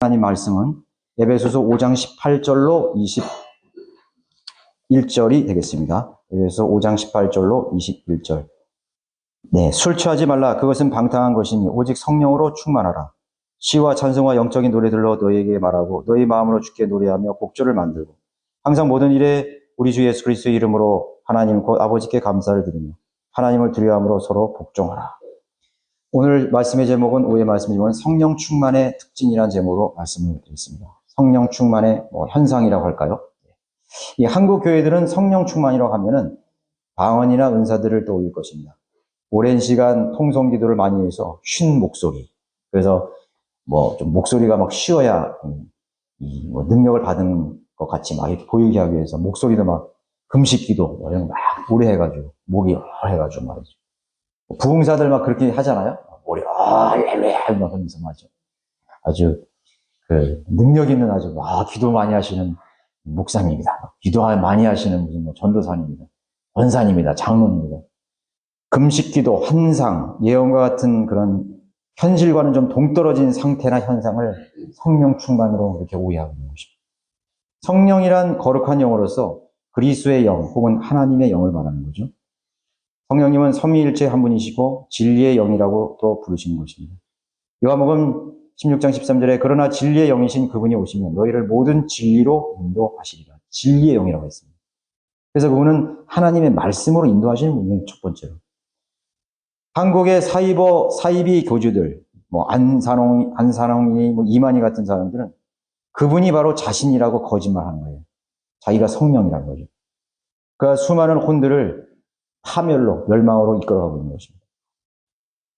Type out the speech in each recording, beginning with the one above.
하나님 말씀은 에베소서 5장 18절로 21절이 되겠습니다. 에베소서 5장 18절로 21절. 네, 술 취하지 말라. 그것은 방탕한 것이니 오직 성령으로 충만하라. 시와 찬송과 영적인 노래들로 너희에게 말하고 너희 마음으로 주께 노래하며 곡조를 만들고 항상 모든 일에 우리 주 예수 그리스도의 이름으로 하나님 곧 아버지께 감사를 드리며 하나님을 두려워함으로 서로 복종하라. 오늘 말씀의 제목은 오후의 말씀의 제목은 성령 충만의 특징이라는 제목으로 말씀을 드렸습니다. 성령 충만의 현상이라고 할까요? 이 한국 교회들은 성령 충만이라고 하면은 방언이나 은사들을 떠올릴 것입니다. 오랜 시간 통성 기도를 많이 해서 쉰 목소리. 그래서 좀 목소리가 막 쉬어야 능력을 받은 것 같이 막 이렇게 보이게 하기 위해서 목소리도 막 금식 기도 이런 거 막 오래 해가지고 목이 해가지고 말이죠. 부흥사들 막 그렇게 하잖아요. 머리 할렐루야 막 하면서 말이죠. 아주 능력 있는 아주 기도 많이 하시는 목사님입니다. 기도 많이 하시는 무슨 전도사님입니다. 권사님입니다. 장로님입니다. 금식기도, 환상, 예언과 같은 그런 현실과는 좀 동떨어진 상태나 현상을 성령 충만으로 이렇게 오해하고 있는 것입니다. 성령이란 거룩한 영으로서 그리스도의 영 혹은 하나님의 영을 말하는 거죠. 성령님은 삼위일체 한 분이시고 진리의 영이라고 또 부르시는 것입니다. 요한복음 16장 13절에 그러나 진리의 영이신 그분이 오시면 너희를 모든 진리로 인도하시리라. 진리의 영이라고 했습니다. 그래서 그분은 하나님의 말씀으로 인도하시는 분이에요. 첫 번째로. 한국의 사이비 교주들, 안산홍이, 이만희 같은 사람들은 그분이 바로 자신이라고 거짓말하는 거예요. 자기가 성령이라는 거죠. 그러니까 수많은 혼들을 파멸로, 멸망으로 이끌어가고 있는 것입니다.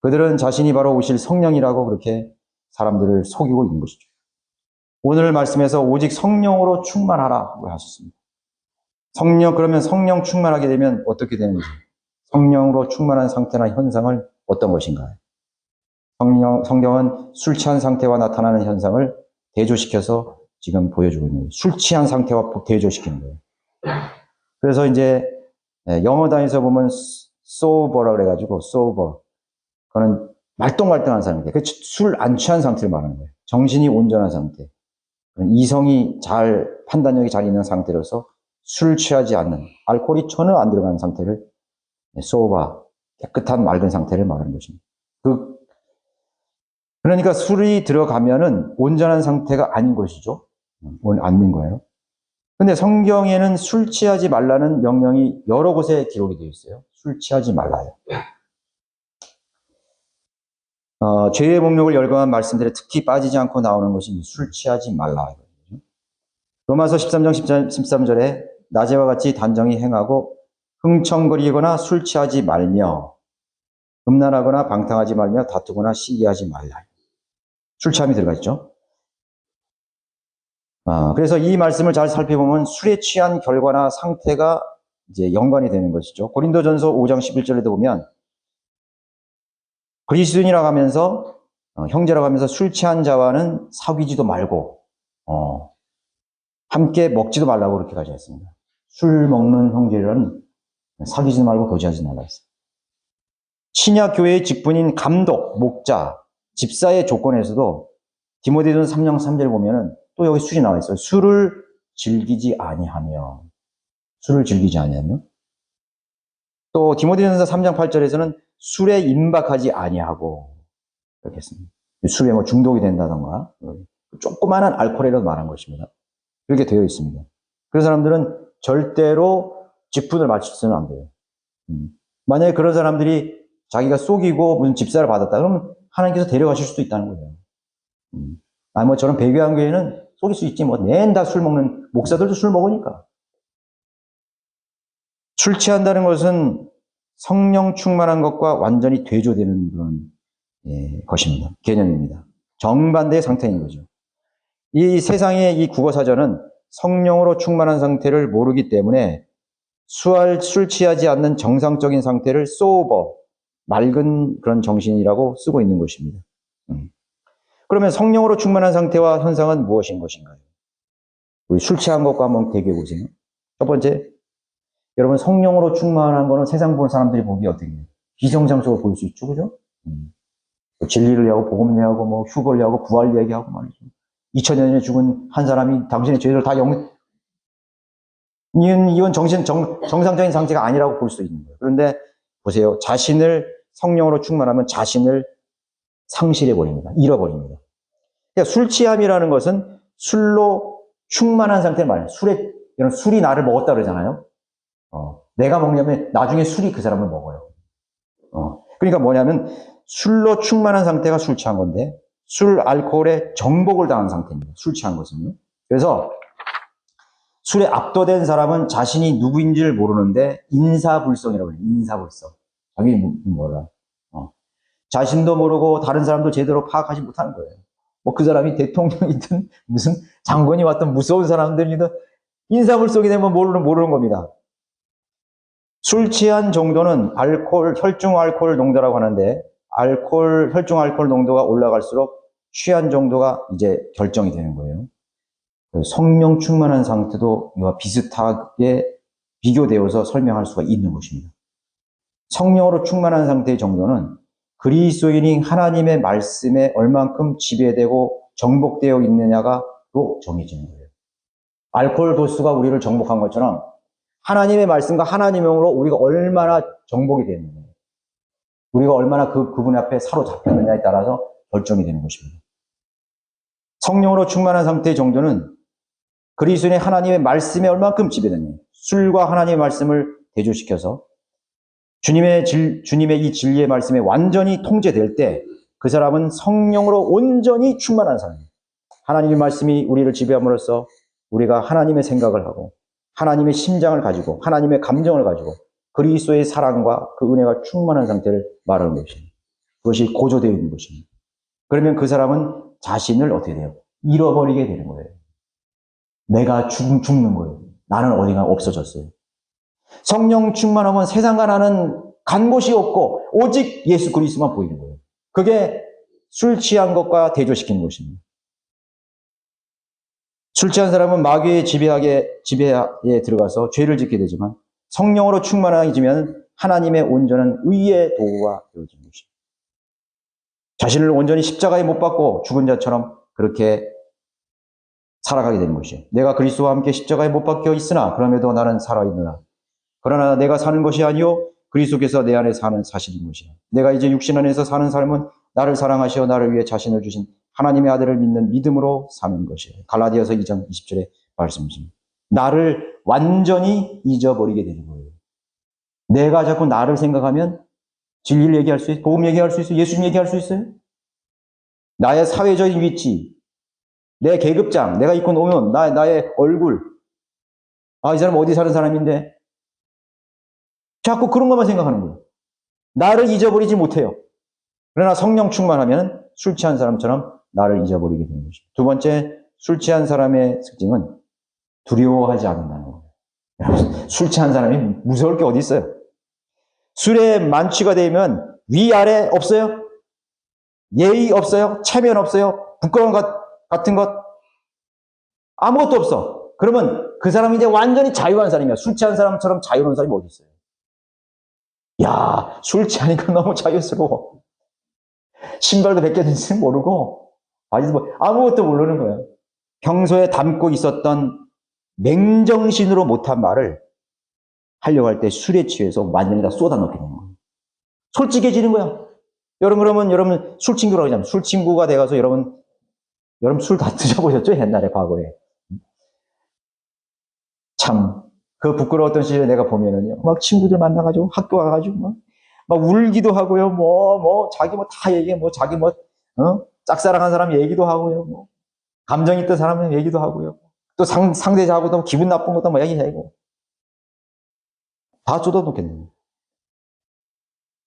그들은 자신이 바로 오실 성령이라고 그렇게 사람들을 속이고 있는 것이죠. 오늘 말씀에서 오직 성령으로 충만하라고 하셨습니다. 그러면 성령 충만하게 되면 어떻게 되는지, 성령으로 충만한 상태나 현상을 어떤 것인가요? 성경은 술 취한 상태와 나타나는 현상을 대조시켜서 지금 보여주고 있는 거예요. 술 취한 상태와 대조시키는 거예요. 그래서 이제 영어단에서 보면 sober라 그래가지고 sober. 그거는 말똥말똥한 사람인데 술 안 취한 상태를 말하는 거예요. 정신이 온전한 상태. 이성이 판단력이 잘 있는 상태로서 술 취하지 않는, 알코올이 전혀 안 들어가는 상태를 sober, 깨끗한 맑은 상태를 말하는 것입니다. 그러니까 술이 들어가면은 온전한 상태가 아닌 것이죠. 아닌 거예요. 근데 성경에는 술 취하지 말라는 명령이 여러 곳에 기록이 되어 있어요. 술 취하지 말라요. 죄의 목록을 열거한 말씀들에 특히 빠지지 않고 나오는 것이 술 취하지 말라. 로마서 13장 13절에 낮에와 같이 단정히 행하고 흥청거리거나 술 취하지 말며 음란하거나 방탕하지 말며 다투거나 시기하지 말라. 술 취함이 들어가 있죠. 그래서 이 말씀을 잘 살펴보면 술에 취한 결과나 상태가 이제 연관이 되는 것이죠. 고린도전서 5장 11절에도 보면 그리스도인이라고 하면서 형제라고 하면서 술 취한 자와는 사귀지도 말고 함께 먹지도 말라고 그렇게 가르쳤습니다. 술 먹는 형제들은 사귀지 말고 거지하지 말라 했어요. 신약 교회의 직분인 감독, 목자, 집사의 조건에서도 디모데전서 3장 3절 보면은 또 여기 술이 나와 있어요. 술을 즐기지 아니하며 또 디모데전서 3장 8절에서는 술에 임박하지 아니하고 이렇게 했습니다. 술에 중독이 된다던가 조그마한 알코올이라도 말한 것입니다. 이렇게 되어 있습니다. 그런 사람들은 절대로 직분을 맞추서는 안 돼요. 만약에 그런 사람들이 자기가 속이고 무슨 집사를 받았다 그러면 하나님께서 데려가실 수도 있다는 거예요. 저런 배교한 교회는 속일 수 있지 맨 다 술 먹는 목사들도 술 먹으니까. 술 취한다는 것은 성령 충만한 것과 완전히 대조되는 그런 것입니다. 개념입니다. 정반대의 상태인 거죠. 이 세상의 이 국어사전은 성령으로 충만한 상태를 모르기 때문에 술 취하지 않는 정상적인 상태를 sober, 맑은 그런 정신이라고 쓰고 있는 것입니다. 그러면 성령으로 충만한 상태와 현상은 무엇인 것인가요? 우리 술 취한 것과 한번 대비해 보세요. 첫 번째, 여러분 성령으로 충만한 거는 세상 보는 사람들이 보기 어떻게 해요? 비정상적으로 볼 수 있죠, 그죠? 진리를 얘기하고 복음 얘기하고 휴거를 얘기하고 부활 얘기하고 말이죠. 2000년 전에 죽은 한 사람이 당신의 죄를 다 이건 정상적인 상태가 아니라고 볼 수 있는 거예요. 그런데 보세요. 자신을 성령으로 충만하면 자신을 상실해버립니다. 잃어버립니다. 그러니까 술 취함이라는 것은 술로 충만한 상태를 말해요. 술이 나를 먹었다 그러잖아요. 내가 먹냐면 나중에 술이 그 사람을 먹어요. 그러니까 뭐냐면 술로 충만한 상태가 술 취한 건데 알코올에 정복을 당한 상태입니다. 술 취한 것은요. 그래서 술에 압도된 사람은 자신이 누구인지를 모르는데 인사불성이라고 해요. 인사불성. 자기 뭐라. 자신도 모르고 다른 사람도 제대로 파악하지 못하는 거예요. 뭐 그 사람이 대통령이든 무슨 장관이 왔든 무서운 사람들이든 인사불성이 되면 모르는 겁니다. 술 취한 정도는 혈중 알코올 농도라고 하는데 혈중 알코올 농도가 올라갈수록 취한 정도가 이제 결정이 되는 거예요. 성령 충만한 상태도 이와 비슷하게 비교되어서 설명할 수가 있는 것입니다. 성령으로 충만한 상태의 정도는 그리스도인이 하나님의 말씀에 얼만큼 지배되고 정복되어 있느냐가로 정해지는 거예요. 알코올 도수가 우리를 정복한 것처럼 하나님의 말씀과 하나님의 영으로 우리가 얼마나 정복이 되느냐, 우리가 얼마나 그분 앞에 사로잡혔느냐에 따라서 결정이 되는 것입니다. 성령으로 충만한 상태의 정도는 그리스도인의 하나님의 말씀에 얼만큼 지배되느냐, 술과 하나님의 말씀을 대조시켜서 주님의 이 진리의 말씀에 완전히 통제될 때 그 사람은 성령으로 온전히 충만한 사람입니다. 하나님의 말씀이 우리를 지배함으로써 우리가 하나님의 생각을 하고 하나님의 심장을 가지고 하나님의 감정을 가지고 그리스도의 사랑과 그 은혜가 충만한 상태를 말하는 것입니다. 그것이 고조되어 있는 것입니다. 그러면 그 사람은 자신을 어떻게 돼요? 잃어버리게 되는 거예요. 내가 죽는 거예요. 나는 어디가 없어졌어요. 성령 충만하면 세상과 나는 간 곳이 없고 오직 예수 그리스도만 보이는 거예요. 그게 술 취한 것과 대조시키는 것입니다. 술 취한 사람은 마귀의 지배에 들어가서 죄를 짓게 되지만 성령으로 충만해지면 하나님의 온전한 의의 도구가 되어지는 것입니다. 자신을 온전히 십자가에 못 박고 죽은 자처럼 그렇게 살아가게 되는 것이에요. 내가 그리스도와 함께 십자가에 못 박혀 있으나 그럼에도 나는 살아있느라. 그러나 내가 사는 것이 아니요 그리스도께서 내 안에 사는 사실인 것이야. 내가 이제 육신 안에서 사는 삶은 나를 사랑하시어 나를 위해 자신을 주신 하나님의 아들을 믿는 믿음으로 사는 것이에요. 갈라디아서 2장 20절의 말씀입니다. 나를 완전히 잊어버리게 되는 거예요. 내가 자꾸 나를 생각하면 진리를 얘기할 수 있어요. 복음 얘기할 수 있어요. 예수님 얘기할 수 있어요. 나의 사회적인 위치, 내 계급장, 내가 입고 놓으면 나의 얼굴, 이 사람 어디 사는 사람인데 자꾸 그런 것만 생각하는 거예요. 나를 잊어버리지 못해요. 그러나 성령 충만하면 술 취한 사람처럼 나를 잊어버리게 되는 것입니다. 두 번째, 술 취한 사람의 특징은 두려워하지 않는다는 거예요. 술 취한 사람이 무서울 게 어디 있어요? 술에 만취가 되면 위아래 없어요? 예의 없어요? 체면 없어요? 부끄러움 같은 것? 아무것도 없어. 그러면 그 사람이 이제 완전히 자유한 사람이야. 술 취한 사람처럼 자유로운 사람이 어디 있어요? 야, 술 취하니까 너무 자유스러워. 신발도 벗겨진지는 모르고, 아무것도 모르는 거예요. 평소에 담고 있었던 맹정신으로 못한 말을 하려고 할 때 술에 취해서 완전히 다 쏟아넣게 되는 거예요. 솔직해지는 거야. 여러분 술 친구라고 하잖아요. 술 친구가 돼가서 여러분 술 다 드셔보셨죠? 옛날에 과거에. 참, 그 부끄러웠던 시절에 내가 보면은요, 막 친구들 만나가지고 학교 와가지고 막 울기도 하고요, 자기 다 얘기해, 자기 짝사랑한 사람 얘기도 하고요, 감정 있던 사람 얘기도 하고요, 또 상대자하고도 기분 나쁜 것도 얘기하고, 다 쏟아놓겠네요.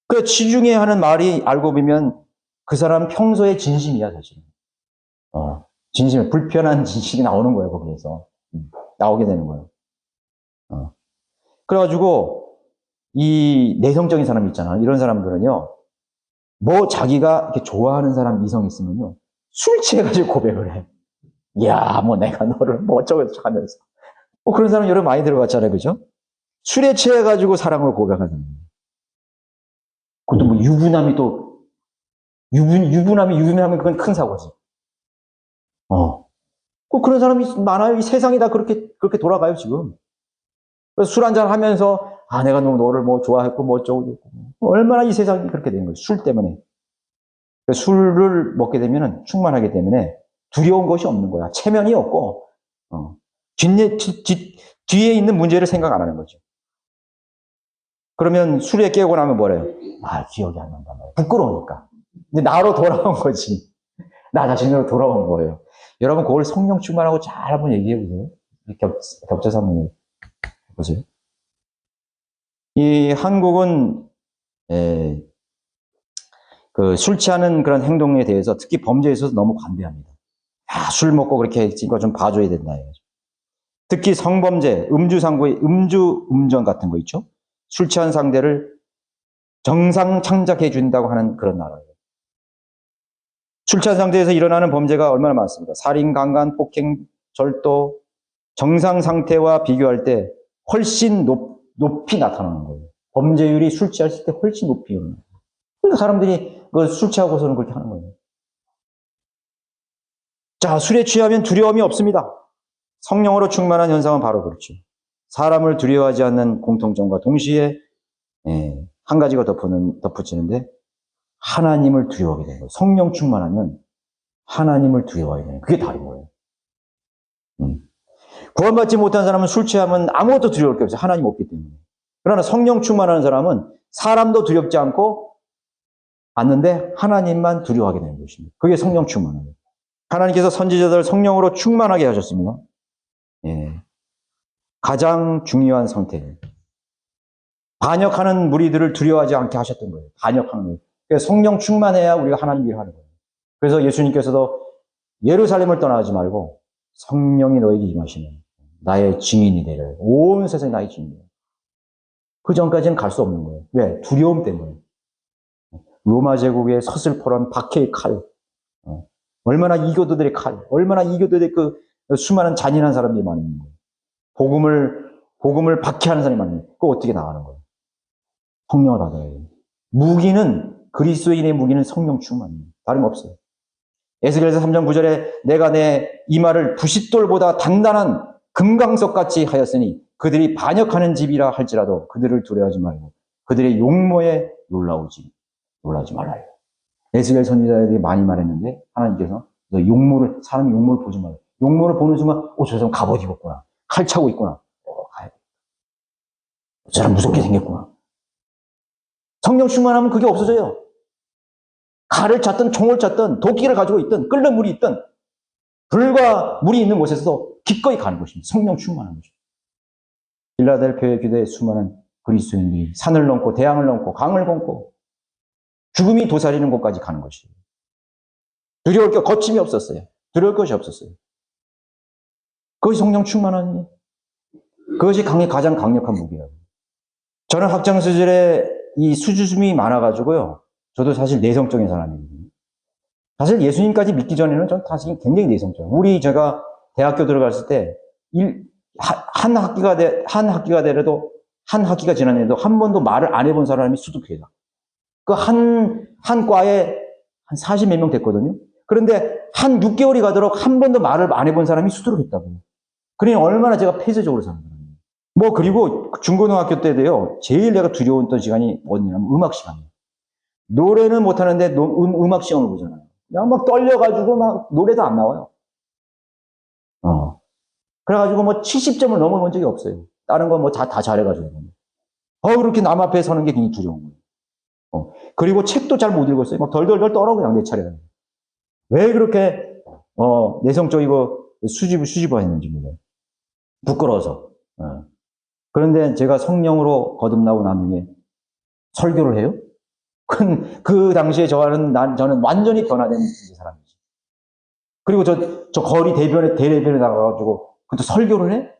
그 치중해 하는 말이 알고 보면 그 사람 평소에 진심이야, 사실. 진심, 불편한 진실이 나오는 거예요, 거기에서. 나오게 되는 거예요. 그래가지고, 이 내성적인 사람 있잖아. 이런 사람들은요, 자기가 이렇게 좋아하는 사람 이성 있으면요, 술 취해가지고 고백을 해. 야, 내가 너를 어쩌고 저쩌고 하면서. 그런 사람 여러분 많이 들어갔잖아요. 그죠? 술에 취해가지고 사랑을 고백하는 사람. 그것도 유부남이 또, 유부남이 그건 큰 사고지. 그런 사람이 많아요. 이 세상이 다 그렇게 돌아가요, 지금. 그래서 술 한잔 하면서, 내가 너를 뭐 좋아했고, 뭐 어쩌고, 얼마나 이 세상이 그렇게 된 거예요. 술 때문에. 술을 먹게 되면 충만하게 되면 두려운 것이 없는 거야. 체면이 없고, 뒤에 있는 문제를 생각 안 하는 거죠. 그러면 술에 깨고 나면 뭐래요? 기억이 안 난단 말이에요. 부끄러우니까. 근데 나로 돌아온 거지. 나 자신으로 돌아온 거예요. 여러분, 그걸 성령 충만하고 잘 한번 얘기해 보세요. 겹쳐서 한번 해보세요. 이 한국은, 술 취하는 그런 행동에 대해서 특히 범죄에 있어서 너무 관대합니다. 술 먹고 그렇게 했으니까 좀 봐줘야 된다. 특히 성범죄, 음주운전 같은 거 있죠? 술 취한 상대를 정상 창작해 준다고 하는 그런 나라예요. 술 취한 상태에서 일어나는 범죄가 얼마나 많습니까? 살인, 강간, 폭행, 절도, 정상 상태와 비교할 때 훨씬 높이 나타나는 거예요. 범죄율이 술 취했을 때 훨씬 높이 일어나요. 그러니까 사람들이 술 취하고서는 그렇게 하는 거예요. 자, 술에 취하면 두려움이 없습니다. 성령으로 충만한 현상은 바로 그렇죠. 사람을 두려워하지 않는 공통점과 동시에 한 가지가 덧붙이는데 하나님을 두려워하게 되는 거예요. 성령 충만하면 하나님을 두려워하게 되는 거예요. 그게 다른 거예요. 구원받지 못한 사람은 술 취하면 아무것도 두려울 게 없어요. 하나님 없기 때문에. 그러나 성령 충만한 사람은 사람도 두렵지 않는데 하나님만 두려워하게 되는 것입니다. 그게 성령 충만이에요. 하나님께서 선지자들을 성령으로 충만하게 하셨습니다. 가장 중요한 선택이에요. 반역하는 무리들을 두려워하지 않게 하셨던 거예요. 반역하는 거예요. 그래서 성령 충만해야 우리가 하나님 일을 하는 거예요. 그래서 예수님께서도 예루살렘을 떠나지 말고 성령이 너에게 임하시면 나의 증인이 되리라. 온 세상이 나의 증인이에요. 그 전까지는 갈 수 없는 거예요. 왜? 두려움 때문에. 로마 제국의 서슬퍼런 박해의 칼, 얼마나 이교도들의 칼, 얼마나 이교도들의 그 수많은 잔인한 사람들이 많이 있는 거예요. 복음을 박해하는 사람이 많이 있는 거예요. 그거 어떻게 나가는 거예요? 성령을 받아야 돼요. 무기는, 그리스도인의 무기는 성령 충만입니다. 다름없어요. 에스겔서 3장 9절에 내가 내 이마를 부싯돌보다 단단한 금강석같이 하였으니 그들이 반역하는 집이라 할지라도 그들을 두려워하지 말고 그들의 용모에 놀라지 말아요. 에스겔 선지자들이 많이 말했는데 하나님께서 사람이 용모를 보지 말아요. 용모를 보는 순간 저 사람 갑옷 입었구나. 칼 차고 있구나. 가야 돼. 저 사람 무섭게 생겼구나. 성령 충만하면 그게 없어져요. 칼을 찼든 총을 찼든 도끼를 가지고 있든 끓는 물이 있든 불과 물이 있는 곳에서도 기꺼이 가는 것입니다. 성령 충만한 것입니다. 빌라델피아 교회의 수많은 그리스도인들이 산을 넘고 대양을 넘고 강을 넘고 죽음이 도사리는 곳까지 가는 것이에요. 두려울 게 거침이 없었어요. 두려울 것이 없었어요. 그것이 성령 충만함이에요. 그것이 가장 강력한 무기라고. 저는 학창 시절에 이 수줍음이 많아가지고요. 저도 사실 내성적인 사람이거든요. 사실 예수님까지 믿기 전에는 전 사실 굉장히 내성적이에요. 제가 대학교 들어갔을 때 한 학기가 되려도 한 학기가 지났는데도 한 번도 말을 안 해본 사람이 수두룩해요. 그 한 과에 한 40몇 명 됐거든요. 그런데 한 6개월이 가도록 한 번도 말을 안 해본 사람이 수두룩했다고요. 그러니 얼마나 제가 폐쇄적으로 사는 거예요. 그리고 중고등학교 때도요, 제일 내가 두려웠던 시간이 뭐냐면 음악 시간이에요. 노래는 못하는데 음악 시험을 보잖아요. 그냥 막 떨려가지고 막 노래도 안 나와요. 그래가지고 70점을 넘어본 적이 없어요. 다른 건 다 잘해가지고. 그렇게 남 앞에 서는 게 굉장히 두려운 거예요. 그리고 책도 잘 못 읽었어요. 막 덜덜덜 떨어 그냥 내 차례가. 왜 그렇게, 내성적이고 수줍어했는지 몰라요. 부끄러워서. 그런데 제가 성령으로 거듭나고 난 후에 설교를 해요? 그 당시에 저는 완전히 변화된 사람이지. 그리고 저 거리 대례변에 나가가지고 그것도 설교를 해?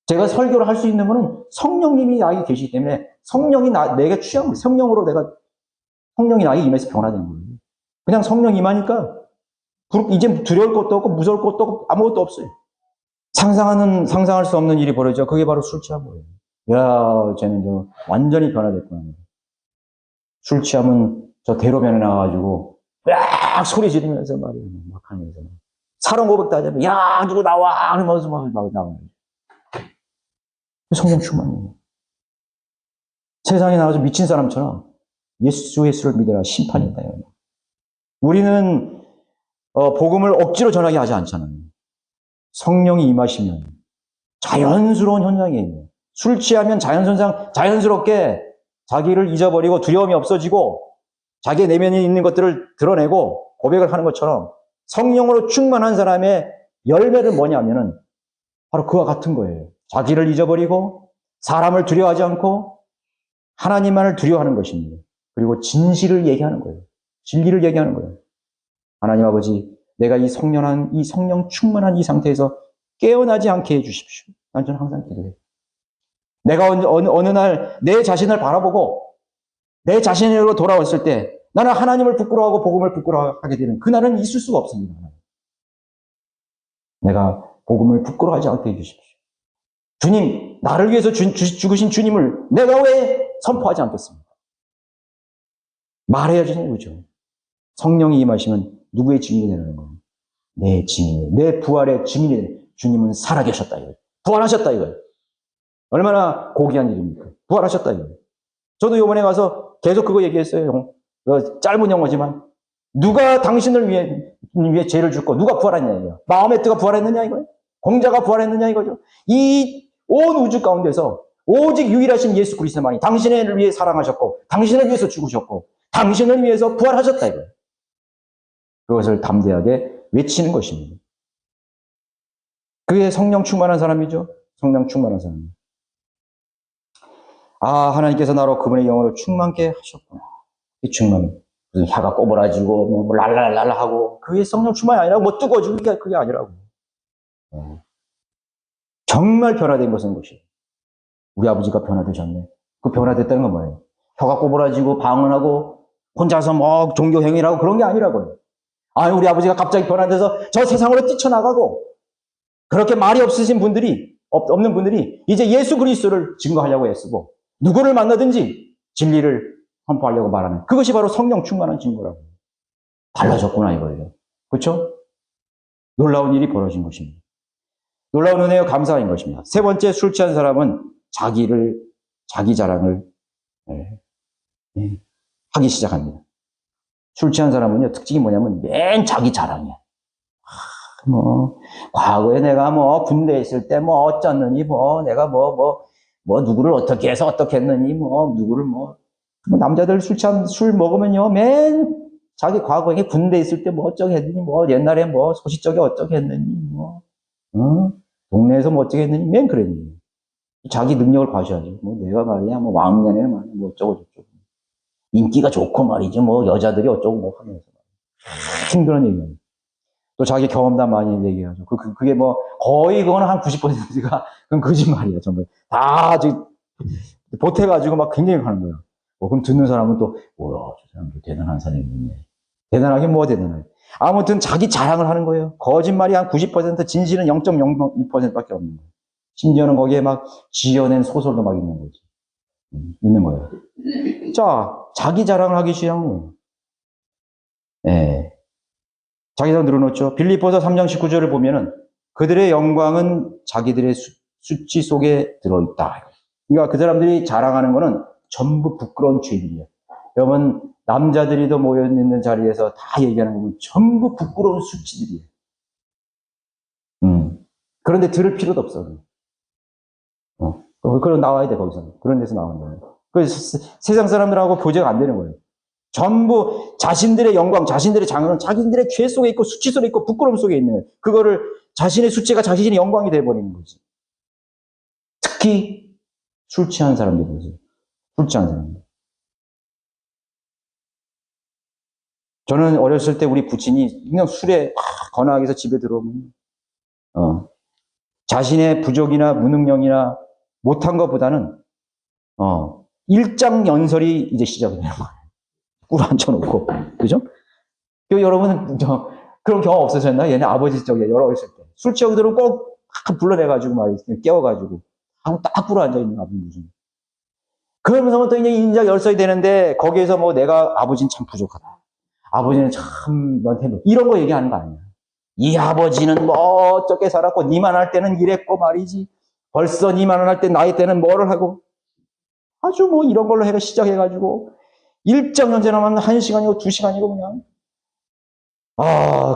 제가 설교를 할 수 있는 거는 성령님이 나에게 계시기 때문에 성령이 내게 취한 거예요. 성령이 나에게 임해서 변화된 거예요. 그냥 성령 임하니까 이제 두려울 것도 없고 무서울 것도 없고 아무것도 없어요. 상상할 수 없는 일이 벌어져. 그게 바로 술 취한 거예요. 쟤는 완전히 변화됐구나. 술 취하면 저 대로변에 나와가지고 막 소리 지르면서 말이에요. 막 하면서 사랑 고백도 하자면, 야, 누구 나와! 그러면서 막 나와요. 성령 충만이에요. 세상에 나가서 미친 사람처럼 예수를 믿으라 심판이 있다. 우리는 복음을 억지로 전하게 하지 않잖아요. 성령이 임하시면 자연스러운 현상이에요. 술 취하면 자연스럽게 자기를 잊어버리고 두려움이 없어지고 자기의 내면에 있는 것들을 드러내고 고백을 하는 것처럼 성령으로 충만한 사람의 열매는 뭐냐면은 바로 그와 같은 거예요. 자기를 잊어버리고 사람을 두려워하지 않고 하나님만을 두려워하는 것입니다. 그리고 진실을 얘기하는 거예요. 진리를 얘기하는 거예요. 하나님 아버지, 내가 이 성령 충만한 이 상태에서 깨어나지 않게 해주십시오. 저는 항상 기도해요. 내가 어느 날 내 자신을 바라보고 내 자신으로 돌아왔을 때 나는 하나님을 부끄러워하고 복음을 부끄러워하게 되는 그날은 있을 수가 없습니다. 내가 복음을 부끄러워하지 않게 해주십시오. 주님, 나를 위해서 죽으신 주님을 내가 왜 선포하지 않겠습니까? 말해야지, 그죠? 성령이 임하시면 누구의 증인이 되는 거예요? 내 증인이, 내 부활의 증인이 되는 주님은 살아계셨다 이거예요. 부활하셨다 이거예요. 얼마나 고귀한 일입니까? 부활하셨다 이거예요. 저도 이번에 가서 계속 그거 얘기했어요. 짧은 영어지만 누가 당신을 위해 죄를 줍고 누가 부활했냐 이거예요. 마음의 뜨가 부활했느냐 이거예요. 공자가 부활했느냐 이거죠. 이 온 우주 가운데서 오직 유일하신 예수 그리스도만이 당신을 위해 사랑하셨고 당신을 위해서 죽으셨고 당신을 위해서 부활하셨다 이거예요. 그것을 담대하게 외치는 것입니다. 그게 성령 충만한 사람이죠. 성령 충만한 사람. 아, 하나님께서 나로 그분의 영으로 충만케 하셨구나. 이 충만. 무슨 혀가 꼬부라지고 뭐 랄랄랄라 하고 그게 성령 충만이 아니라고 뭐 뜨거워지고 그게 아니라고. 정말 변화된 것은 것이에요. 우리 아버지가 변화되셨네. 그 변화됐다는 건 뭐예요? 혀가 꼬부라지고 방언하고 혼자서 뭐 종교행위라고 그런 게 아니라고요. 아니, 우리 아버지가 갑자기 변화돼서 저 세상으로 뛰쳐나가고 그렇게 말이 없는 분들이 이제 예수 그리스도를 증거하려고 애쓰고 누구를 만나든지 진리를 선포하려고 말하는 그것이 바로 성령 충만한 증거라고. 달라졌구나 이거예요. 그렇죠? 놀라운 일이 벌어진 것입니다. 놀라운 은혜요 감사인 것입니다. 세 번째, 술 취한 사람은 자기 자랑을 하기 시작합니다. 술 취한 사람은요 특징이 뭐냐면 맨 자기 자랑이야. 과거에 내가 군대에 있을 때 어쩌느니 내가 누구를 어떻게 해서 어떻게 했느니 누구를 남자들 술 먹으면요 맨 자기 과거에 군대에 있을 때 어쩌게 했느니 옛날에 소시적에 어쩌게 했느니 동네에서 어쩌게 했느니 맨 그랬니. 자기 능력을 과시하지. 내가 말이야 왕년에 어쩌고 저쩌고 인기가 좋고 말이지 여자들이 어쩌고 하면서 힘든 얘기예요. 또 자기 경험담 많이 얘기하죠. 그게 거의 그거는 한 90%가 그건 거짓말이야, 전부. 다 보태가지고 막 굉장히 하는 거예요. 그럼 듣는 사람은 또, 뭐야, 저 사람도 대단한 사람이네. 대단하긴 대단해. 아무튼 자기 자랑을 하는 거예요. 거짓말이 한 90%, 진실은 0.02%밖에 없는 거예요. 심지어는 거기에 막 지어낸 소설도 막 있는 거지. 있는 거예요. 자, 자기 자랑을 하기 시작한 거예요. 예. 자기 자랑 늘어놓죠. 빌립보서 3장 19절을 보면은 그들의 영광은 자기들의 수치 속에 들어있다. 그러니까 그 사람들이 자랑하는 거는 전부 부끄러운 죄들이에요. 여러분, 남자들이도 모여있는 자리에서 다 얘기하는 건 전부 부끄러운 수치들이에요. 그런데 들을 필요도 없어. 그럼 나와야 돼, 거기서. 그런 데서 나오는 거예요. 그래서 세상 사람들하고 교제가 안 되는 거예요. 전부 자신들의 영광, 자신들의 장은 자신들의 죄 속에 있고 수치 속에 있고 부끄러움 속에 있는 거예요. 그거를 자신의 수치가 자신의 영광이 되어버리는 거지. 특히 술 취한 사람들이죠. 술 취한 사람들. 저는 어렸을 때 우리 부친이 그냥 술에 거나하게 해서 집에 들어오면 자신의 부족이나 무능력이나 못한 것보다는 일장연설이 이제 시작이 되는 거예요. 꿀 앉혀놓고, 그죠? 여러분은 그런 경험 없으셨나요? 얘네 아버지 쪽에 여러 어렸을 때 술 취하고 들으면 꼭 불러내가지고 깨워가지고 딱 꿀 앉아있는 아버지. 그러면서 또 이제 인자 열설이 되는데 거기에서 내가 아버지는 참 부족하다. 아버지는 참 너한테 이런 거 얘기하는 거 아니야. 이 아버지는 뭐 어떻게 살았고 니만 할 때는 이랬고 말이지. 벌써 니만 할 때 나이 때는 뭐를 하고 아주 뭐 이런 걸로 해가 시작해가지고 일정 현재 남았는 1시간이고 2시간이고 그냥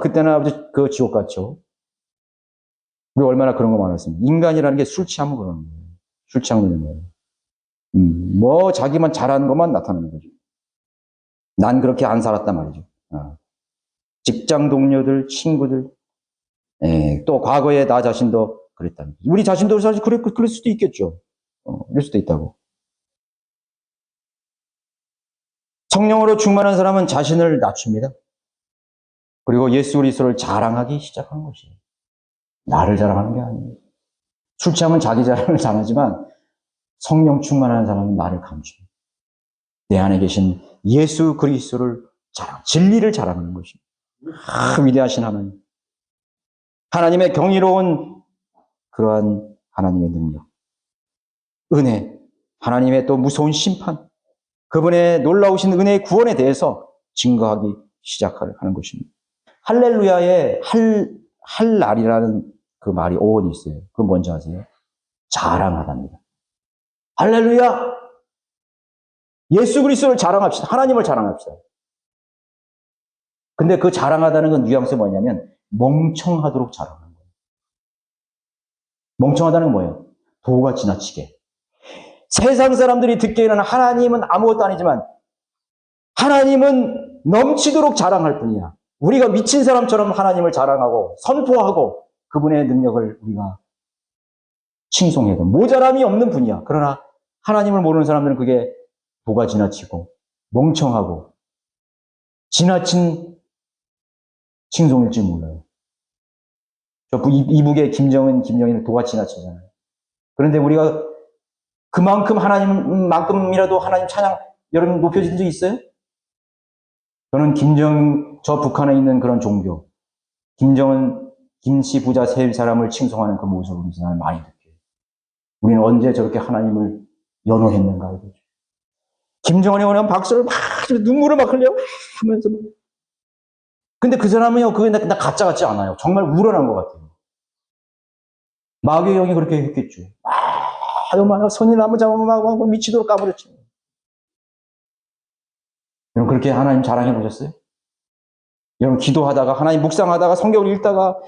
그때는 아버지 그 지옥 같죠. 우리 얼마나 그런 거 많았습니까? 인간이라는 게 술 취하면 그러는 거예요. 술 취하는 거예요. 뭐 자기만 잘하는 것만 나타나는 거죠. 난 그렇게 안 살았단 말이죠. 직장 동료들, 친구들, 또 과거에 나 자신도 그랬다는 거죠. 우리 자신도 사실 그럴 수도 있겠죠. 그럴 수도 있다고. 성령으로 충만한 사람은 자신을 낮춥니다. 그리고 예수 그리스도를 자랑하기 시작하는 것이에요. 나를 자랑하는 게 아니에요. 술 취하면 자기 자랑을 잘하지만 성령 충만한 사람은 나를 감춥니다. 내 안에 계신 예수 그리스도를 진리를 자랑하는 것입니다. 위대하신 하나님. 하나님의 경이로운 그러한 하나님의 능력. 은혜. 하나님의 또 무서운 심판. 그분의 놀라우신 은혜의 구원에 대해서 증거하기 시작하는 것입니다. 할렐루야에 할 날이라는 그 말이 어원이 있어요. 그건 뭔지 아세요? 자랑하답니다. 할렐루야! 예수 그리스도를 자랑합시다. 하나님을 자랑합시다. 근데 그 자랑하다는 건 뉘앙스 뭐냐면 멍청하도록 자랑하는 거예요. 멍청하다는 건 뭐예요? 도가 지나치게. 세상 사람들이 듣기에는 하나님은 아무것도 아니지만 하나님은 넘치도록 자랑할 뿐이야. 우리가 미친 사람처럼 하나님을 자랑하고 선포하고 그분의 능력을 우리가 칭송해도 모자람이 없는 분이야. 그러나 하나님을 모르는 사람들은 그게 도가 지나치고 멍청하고 지나친 칭송일지 몰라요. 저 이북의 김정은은 도가 지나치잖아요. 그런데 우리가 그만큼 하나님만큼이라도 하나님 찬양 여러분 높여진 적 있어요? 저는 저 북한에 있는 그런 종교, 김정은, 김씨 부자 세 사람을 칭송하는 그 모습을 나는 많이 느껴요. 우리는 언제 저렇게 하나님을 연호했는가 이거죠. 김정은이 오면 박수를 막 눈물을 막 흘려 하면서 근데 그 사람은요 그게 나 가짜 같지 않아요. 정말 우러난 것 같아요. 마귀의 영이 그렇게 했겠죠. 정말 손이 나무 잡으면 하고 미치도록 까부렸죠. 여러분 그렇게 하나님 자랑해 보셨어요? 여러분 기도하다가 하나님 묵상하다가 성경을 읽다가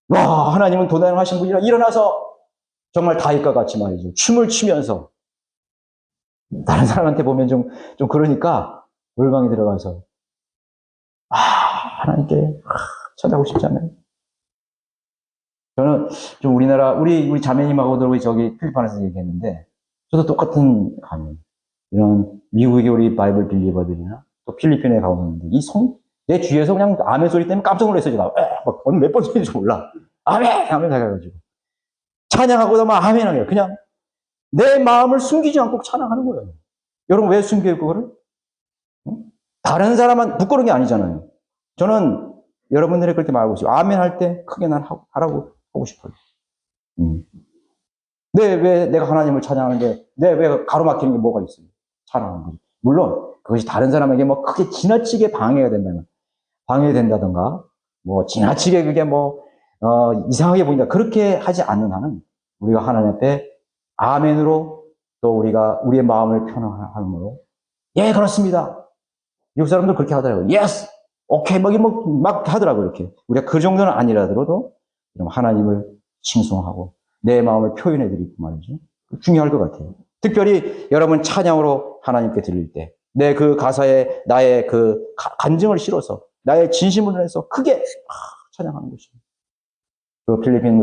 와 하나님은 도당하신 분이라 일어나서 정말 다윗과 같이 말이죠. 춤을 추면서 다른 사람한테 보면 좀 그러니까 올방에 들어가서 하나님께 찾아오고 싶지 않아요. 저는 좀 우리 자매님하고도 저기 필리핀에서 얘기했는데 저도 똑같은 감이에요. 이런 미국의 우리 바이블 빌리버들이나 또 필리핀에 가보는데 내 주위에서 그냥 아멘 소리 때문에 깜짝 놀랐어요. 제가 몇 번 소리인지 몰라. 아멘 해가지고 찬양하고도 막 아멘 하게요. 그냥 내 마음을 숨기지 않고 찬양하는 거예요. 여러분 왜 숨겨요 그거를? 다른 사람은 부끄러운 게 아니잖아요. 저는 여러분들이 그렇게 말하고 싶어요. 아멘 할 때 크게 난 하라고 하고 싶어요. 왜 내가 하나님을 찬양하는데 왜 가로막히는 게 뭐가 있어요? 찬양하는 거죠. 물론 그것이 다른 사람에게 뭐 크게 지나치게 방해된다든가 뭐 지나치게 그게 이상하게 보인다 그렇게 하지 않는 한은 우리가 하나님 앞에 아멘으로 또 우리가 우리의 마음을 표현함으로 예 그렇습니다. 미국 사람들 그렇게 하더라고요. 예스 오케이 막 하더라고요. 이렇게 우리가 그 정도는 아니라도 하나님을 칭송하고 내 마음을 표현해드리고 말이죠. 중요할 것 같아요. 특별히 여러분 찬양으로 하나님께 드릴 때 내 그 가사에 나의 그 간증을 실어서 나의 진심을 해서 크게 찬양하는 것입니다. 그 필리핀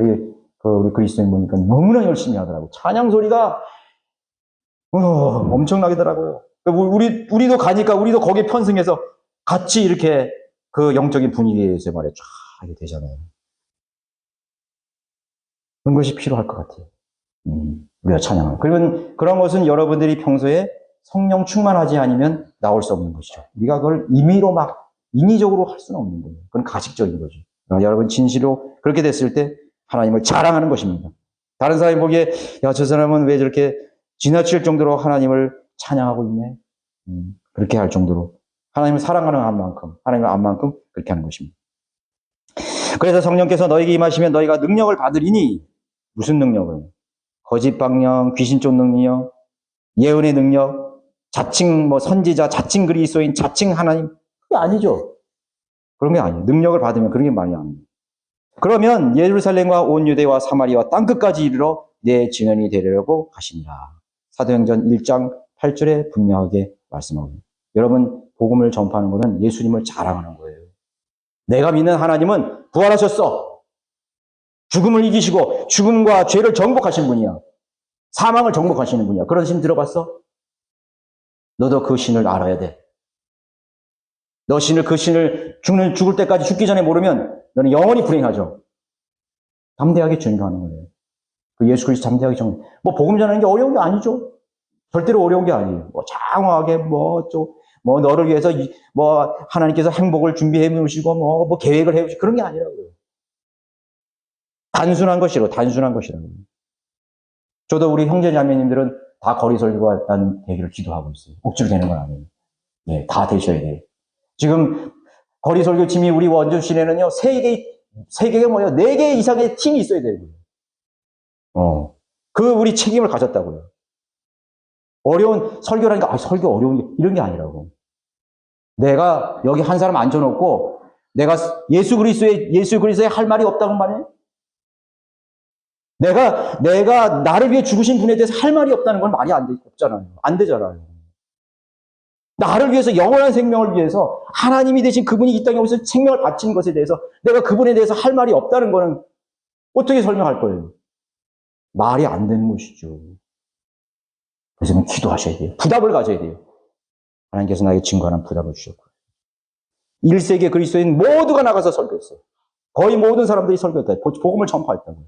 우리 그리스도인 보니까 너무나 열심히 하더라고요. 찬양 소리가 엄청나게더라고요. 우리도 가니까 우리도 거기에 편승해서 같이 이렇게 그 영적인 분위기에서 말이야 쫙 이렇게 되잖아요. 그런 것이 필요할 것 같아요. 우리가 찬양을. 그리고 그런 것은 여러분들이 평소에 성령 충만하지 않으면 나올 수 없는 것이죠. 우리가 그걸 임의로 인위적으로 할 수는 없는 거예요. 그건 가식적인 거죠. 여러분 진실로 그렇게 됐을 때 하나님을 자랑하는 것입니다. 다른 사람이 보기에 저 사람은 왜 저렇게 지나칠 정도로 하나님을 찬양하고 있네. 그렇게 할 정도로 하나님을 사랑하는 만큼 하나님을 안 만큼 그렇게 하는 것입니다. 그래서 성령께서 너에게 임하시면 너희가 능력을 받으리니, 무슨 능력을? 거짓 방언, 귀신 쫓는 능력, 예언의 능력, 자칭 선지자, 자칭 그리스도인, 자칭 하나님, 그게 아니죠. 그런 게 아니에요. 능력을 받으면 그런 게 많이 아니에요. 그러면 예루살렘과 온 유대와 사마리아 땅끝까지 이르러 내 증언이 되리라고 하시니라. 사도행전 1장 8절에 분명하게 말씀하고, 여러분 복음을 전파하는 것은 예수님을 자랑하는 거예요. 내가 믿는 하나님은 부활하셨어. 죽음을 이기시고 죽음과 죄를 정복하신 분이야. 사망을 정복하시는 분이야. 그런 신 들어봤어? 너도 그 신을 알아야 돼. 너 그 신을 죽을 때까지, 죽기 전에 모르면 너는 영원히 불행하죠. 담대하게 증거하는 거예요. 그 예수 그리스도 담대하게 증거. 복음 전하는 게 어려운 게 아니죠. 절대로 어려운 게 아니에요. 장황하게 너를 위해서 하나님께서 행복을 준비해 놓으시고 계획을 해 놓으시고 그런 게 아니라고요. 단순한 것이라고요. 저도 우리 형제 자매님들은 다 거리 설교가 난 되기를 기도하고 있어요. 억지로 되는 건 아니에요. 네, 다 되셔야 돼요. 지금 거리 설교 팀이 우리 원주시내는요, 4개 이상의 팀이 있어야 되고요. 우리 책임을 가졌다고요. 어려운 설교라니까, 설교 어려운 게, 이런 게 아니라고. 내가 여기 한 사람 앉혀놓고, 내가 예수 그리스도에 할 말이 없다고 말해? 내가 나를 위해 죽으신 분에 대해서 할 말이 없다는 건 말이 없잖아요. 안 되잖아요. 나를 위해서, 영원한 생명을 위해서 하나님이 되신 그분이 이 땅에 오셔서 생명을 바친 것에 대해서 내가 그분에 대해서 할 말이 없다는 거는 어떻게 설명할 거예요? 말이 안 되는 것이죠. 그래서 기도하셔야 돼요. 부답을 가져야 돼요. 하나님께서 나에게 증거하는 부답을 주셨고요. 1세기 그리스도인 모두가 나가서 설교했어요. 거의 모든 사람들이 설교했다. 복음을 전파했다고요.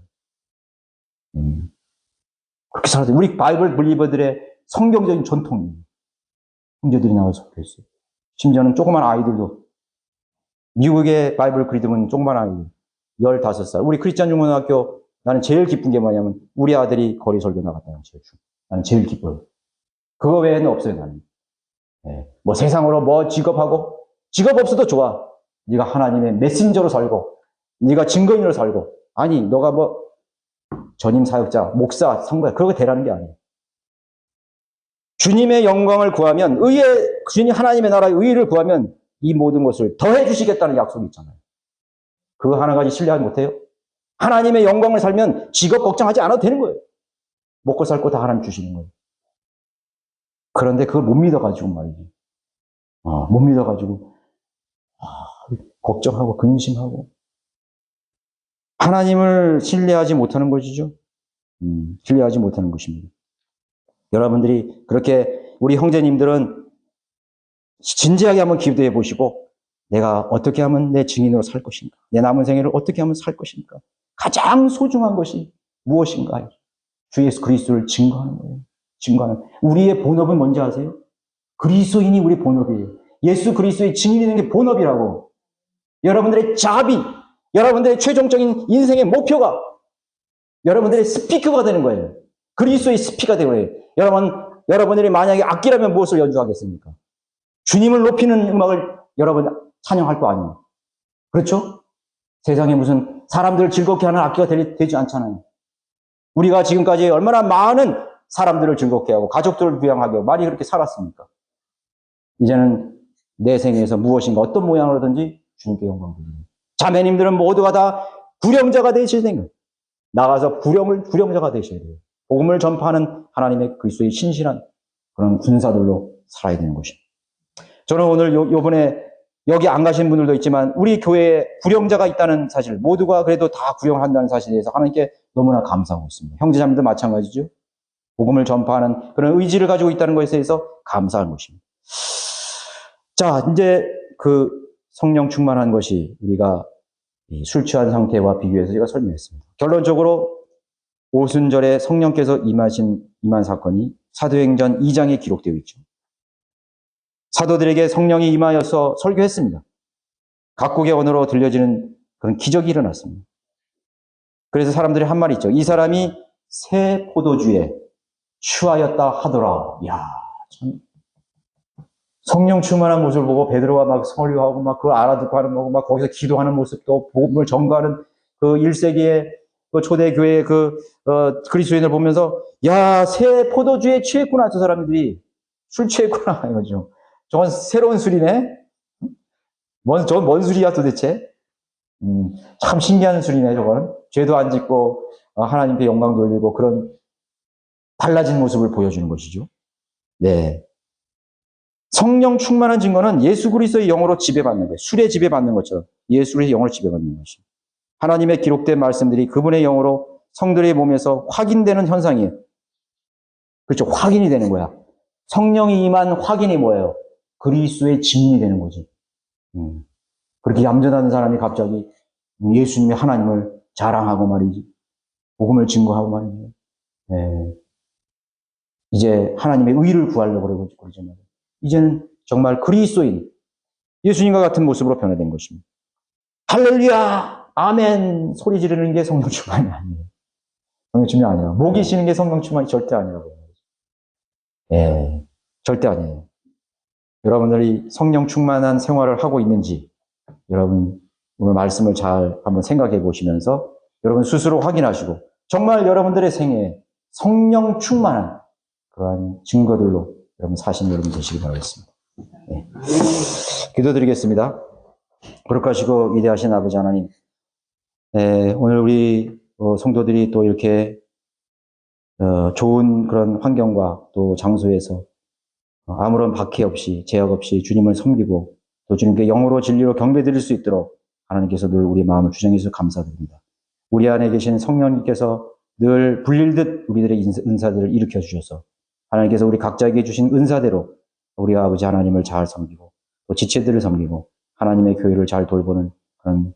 그렇게 살아야 돼요. 우리 바이블 블리버들의 성경적인 전통이에요. 형제들이 나와서 설교했어요. 심지어는 조그만 아이들도, 미국의 바이블 그리드문 조그만 아이들, 15살. 우리 크리스찬 중고등학교, 나는 제일 기쁜 게 뭐냐면, 우리 아들이 거리 설교 나갔다는 게 나는 제일 기뻐요. 그거 외에는 없어요, 나는. 네. 세상으로 직업하고, 직업 없어도 좋아. 네가 하나님의 메신저로 살고, 네가 증거인으로 살고, 아니, 너가 전임 사역자, 목사, 선거야, 그런 거 되라는 게 아니에요. 주님의 영광을 구하면, 주님 하나님의 나라의 의를 구하면 이 모든 것을 더해 주시겠다는 약속이 있잖아요. 그거 하나 가지 신뢰하지 못해요? 하나님의 영광을 살면 직업 걱정하지 않아도 되는 거예요. 먹고 살고 다 하나님 주시는 거예요. 그런데 그걸 못 믿어가지고 말이지. 못 믿어가지고 걱정하고 근심하고 하나님을 신뢰하지 못하는 것이죠. 신뢰하지 못하는 것입니다. 여러분들이 그렇게, 우리 형제님들은 진지하게 한번 기도해 보시고, 내가 어떻게 하면 내 증인으로 살 것인가? 내 남은 생애를 어떻게 하면 살 것인가? 가장 소중한 것이 무엇인가? 주 예수 그리스도를 증거하는 거예요. 증거하는. 우리의 본업은 뭔지 아세요? 그리스도인이 우리 본업이에요. 예수 그리스도의 증인이 되는 게 본업이라고. 여러분들의 자비, 여러분들의 최종적인 인생의 목표가 여러분들의 스피커가 되는 거예요. 그리스도의 스피커가 되는 거예요. 여러분들이 만약에 악기라면 무엇을 연주하겠습니까? 주님을 높이는 음악을 여러분 찬양할 거 아니에요. 그렇죠? 세상에 무슨 사람들을 즐겁게 하는 악기가 되지 않잖아요. 우리가 지금까지 얼마나 많은 사람들을 즐겁게 하고 가족들을 부양하게 하고 많이 그렇게 살았습니까? 이제는 내 생에서 무엇인가 어떤 모양으로든지 주님께 영광 돌리는. 자매님들은 모두가 다 구령자가 되셔야 돼요. 나가서 구령자가 되셔야 돼요. 복음을 전파하는 하나님의 그리스도의 신실한 그런 군사들로 살아야 되는 것입니다. 저는 오늘 요번에 여기 안 가신 분들도 있지만 우리 교회에 구령자가 있다는 사실, 모두가 그래도 다 구령한다는 사실에 대해서 하나님께 너무나 감사하고 있습니다. 형제자매도 마찬가지죠. 복음을 전파하는 그런 의지를 가지고 있다는 것에 대해서 감사한 것입니다. 자, 이제 그 성령 충만한 것이 우리가 술 취한 상태와 비교해서 제가 설명했습니다. 결론적으로 오순절에 성령께서 임한 사건이 사도행전 2장에 기록되어 있죠. 사도들에게 성령이 임하여서 설교했습니다. 각국의 언어로 들려지는 그런 기적이 일어났습니다. 그래서 사람들이 한 말이 있죠. 이 사람이 새 포도주에 취하였다 하더라. 이야, 참 성령 충만한 모습을 보고 베드로가 막 설교하고 막 그걸 알아듣고 하는 거고 막 거기서 기도하는 모습도 복음을 전가하는 그 1세기의 그 초대 교회의 그리스도인을 보면서 야, 새 포도주에 취했구나, 저 사람들이. 술 취했구나, 이거죠. 저건 새로운 술이네? 저건 뭔 술이야, 도대체? 참 신기한 술이네, 저건. 죄도 안 짓고, 하나님께 영광 돌리고, 그런 달라진 모습을 보여주는 것이죠. 네. 성령 충만한 증거는 예수 그리스도의 영으로 지배받는 거예요. 술에 지배받는 것처럼 예수의 영으로 지배받는 것이죠. 하나님의 기록된 말씀들이 그분의 영으로 성들의 몸에서 확인되는 현상이에요. 그렇죠. 확인이 되는 거야. 성령이 임한 확인이 뭐예요? 그리스도의 증인이 되는 거지. 그렇게 얌전한 사람이 갑자기 예수님의 하나님을 자랑하고 말이지. 복음을 증거하고 말이지. 네. 이제 하나님의 의를 구하려고 그러죠. 이제는 정말 그리스도인, 예수님과 같은 모습으로 변화된 것입니다. 할렐루야! 아멘! 소리 지르는 게 성령 충만이 아니에요. 성령 충만이 아니에요. 목이 쉬는 게 성령 충만이 절대 아니라고. 예, 절대 아니에요. 여러분들이 성령 충만한 생활을 하고 있는지, 여러분 오늘 말씀을 잘 한번 생각해 보시면서 여러분 스스로 확인하시고, 정말 여러분들의 생애에 성령 충만한 그러한 증거들로 여러분 사신 여러분 되시기 바라겠습니다. 네. 기도드리겠습니다. 거룩하시고 위대하신 아버지 하나님, 오늘 우리 성도들이 또 이렇게 좋은 그런 환경과 또 장소에서 아무런 박해 없이 제약 없이 주님을 섬기고 또 주님께 영으로 진리로 경배드릴 수 있도록 하나님께서 늘 우리 마음을 주장해 주셔서 감사드립니다. 우리 안에 계신 성령님께서 늘 불릴듯 우리들의 은사들을 일으켜 주셔서 하나님께서 우리 각자에게 주신 은사대로 우리 아버지 하나님을 잘 섬기고 또 지체들을 섬기고 하나님의 교회를 잘 돌보는 그런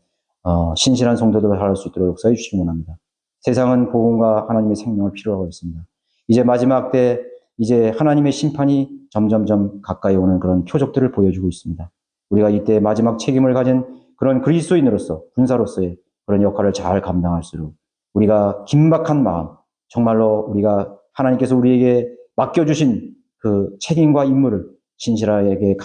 신실한 성도들을 할 수 있도록 역사해 주시기 원합니다. 세상은 복음과 하나님의 생명을 필요로 하고 있습니다. 이제 마지막 때 이제 하나님의 심판이 점점점 가까이 오는 그런 표적들을 보여주고 있습니다. 우리가 이때 마지막 책임을 가진 그런 그리스도인으로서 군사로서의 그런 역할을 잘 감당할수록 우리가 긴박한 마음, 정말로 우리가 하나님께서 우리에게 맡겨주신 그 책임과 임무를 신실하게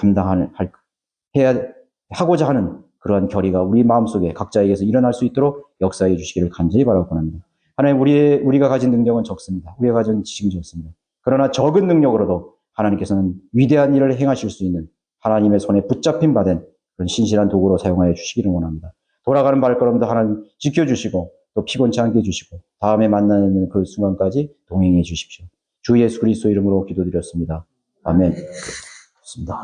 하고자 하는 그러한 결의가 우리 마음속에 각자에게서 일어날 수 있도록 역사해 주시기를 간절히 바라고 합니다. 하나님, 우리가 가진 능력은 적습니다. 우리가 가진 지식은 적습니다. 그러나 적은 능력으로도 하나님께서는 위대한 일을 행하실 수 있는 하나님의 손에 붙잡힌 바 된 그런 신실한 도구로 사용하여 주시기를 원합니다. 돌아가는 발걸음도 하나님 지켜주시고 또 피곤치 않게 해주시고 다음에 만나는 그 순간까지 동행해 주십시오. 주 예수 그리스도 이름으로 기도드렸습니다. 아멘. 좋습니다.